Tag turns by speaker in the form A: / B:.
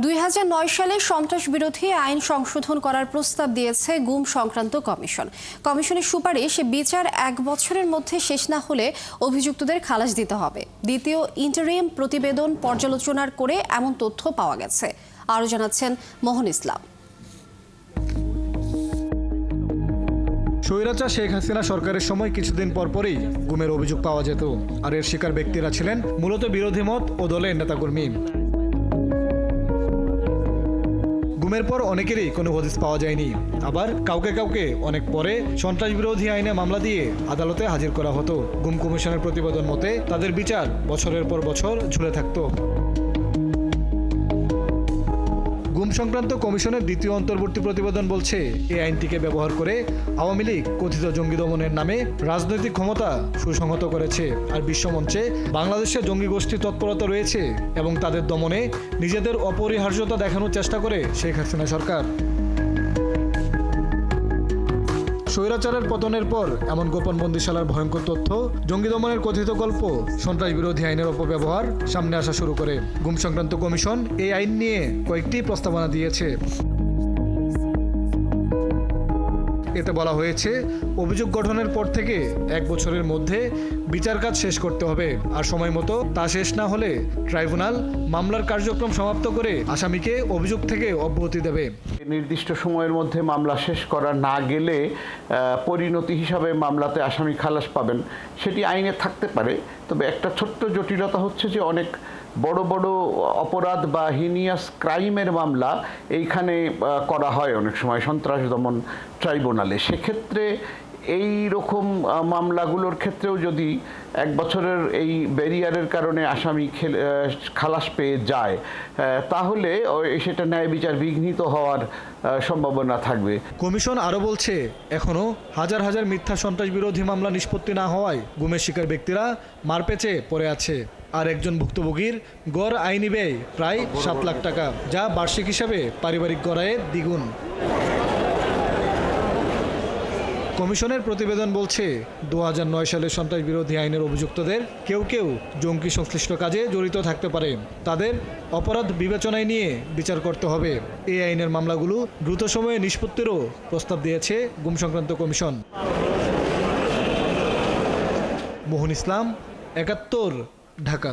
A: 2009 সালে সন্ত্রাস বিরোধী আইন সংশোধন করার প্রস্তাব দিয়েছে গুম সংক্রান্ত কমিশন। কমিশনের সুপারিশ বিচার 1 বছরের মধ্যে শেষ না হলে অভিযুক্তদের খালাস দিতে হবে। দ্বিতীয় ইন্টারিম প্রতিবেদন পর্যালোচনার করে এমন তথ্য পাওয়া গেছে। আরও জানাচ্ছেন মোহন ইসলাম।
B: স্বৈরাচার শেখ হাসিনা সরকারের সময় কিছুদিন পরপরই গুমের অভিযোগ পাওয়া যেত, আর এর শিকার ব্যক্তিরা ছিলেন মূলত বিরোধী মত ও দলের নেতাকর্মী। গুমের পর অনেকেরই কোনো হদিস পাওয়া যায়নি, আবার কাউকে কাউকে অনেক পরে সন্ত্রাস বিরোধী আইনে মামলা দিয়ে আদালতে হাজির করা হতো। গুম কমিশনের প্রতিবেদন মতে তাদের বিচার বছরের পর বছর ঝুলে থাকতো। গুম সংক্রান্ত কমিশনের দ্বিতীয় অন্তর্বর্তী প্রতিবেদন বলছে, এই আইনটিকে ব্যবহার করে আওয়ামী লীগ কথিত জঙ্গি দমনের নামে রাজনৈতিক ক্ষমতা সুসংহত করেছে, আর বিশ্বমঞ্চে বাংলাদেশে জঙ্গি গোষ্ঠীর তৎপরতা রয়েছে এবং তাদের দমনে নিজেদের অপরিহার্যতা দেখানোর চেষ্টা করে শেখ হাসিনা সরকার। স্বৈরাচারের পতনের পর এমন গোপন বন্দিশালার ভয়ঙ্কর তথ্য, জঙ্গি দমনের কথিত গল্প, সন্ত্রাস বিরোধী আইনের অপব্যবহার সামনে আসা শুরু করে। গুম সংক্রান্ত কমিশন এই আইন নিয়ে কয়েকটি প্রস্তাবনা দিয়েছে। এতে বলা হয়েছে, অভিযোগ গঠনের পর থেকে 1 বছরের মধ্যে বিচার কাজ শেষ করতে হবে, আর সময় মতো তা শেষ না হলে ট্রাইব্যুনাল মামলার কার্যক্রম সমাপ্ত করে আসামিকে অভিযোগ থেকে অব্যাহতি দেবে।
C: নির্দিষ্ট সময়ের মধ্যে মামলা শেষ করা না গেলে পরিণতি হিসাবে মামলাতে আসামি খালাস পাবেন, সেটি আইনে থাকতে পারে। তবে একটা ছোট্ট জটিলতা হচ্ছে যে অনেক বড় বড় অপরাধ বা হিনিয়াস ক্রাইমের মামলা এইখানে করা হয় অনেক সময় সন্ত্রাস দমন ট্রাইব্যুনালে। সেক্ষেত্রে এই রকম মামলাগুলোর ক্ষেত্রেও যদি 1 বছরের এই ব্যারিয়ারের কারণে আসামি খালাস পেয়ে যায়, তাহলে সেটা ন্যায় বিচার বিঘ্নিত হওয়ার সম্ভাবনা থাকবে।
B: কমিশন আরও বলছে, এখনও হাজার হাজার মিথ্যা সন্ত্রাস বিরোধী মামলা নিষ্পত্তি না হওয়ায় গুমের শিকার ব্যক্তিরা মারপেচে পড়ে আছে। আর একজন ভুক্তভোগীর গড় আইনি ব্যয় প্রায় 7 লাখ টাকা, যা বার্ষিক হিসাবে পারিবারিক গড় আয়ের দ্বিগুণ। কমিশনের প্রতিবেদন বলছে, 2009 সালের সন্ত্রাস বিরোধী আইনের অভিযুক্তদের কেউ কেউ জঙ্গি সংশ্লিষ্ট কাজে জড়িত থাকতে পারে। তাদের অপরাধ বিবেচনায় নিয়ে বিচার করতে হবে। এই আইনের মামলাগুলো দ্রুত সময়ে নিষ্পত্তিরও প্রস্তাব দিয়েছে গুম সংক্রান্ত কমিশন। মোহন ইসলাম, 71, ঢাকা।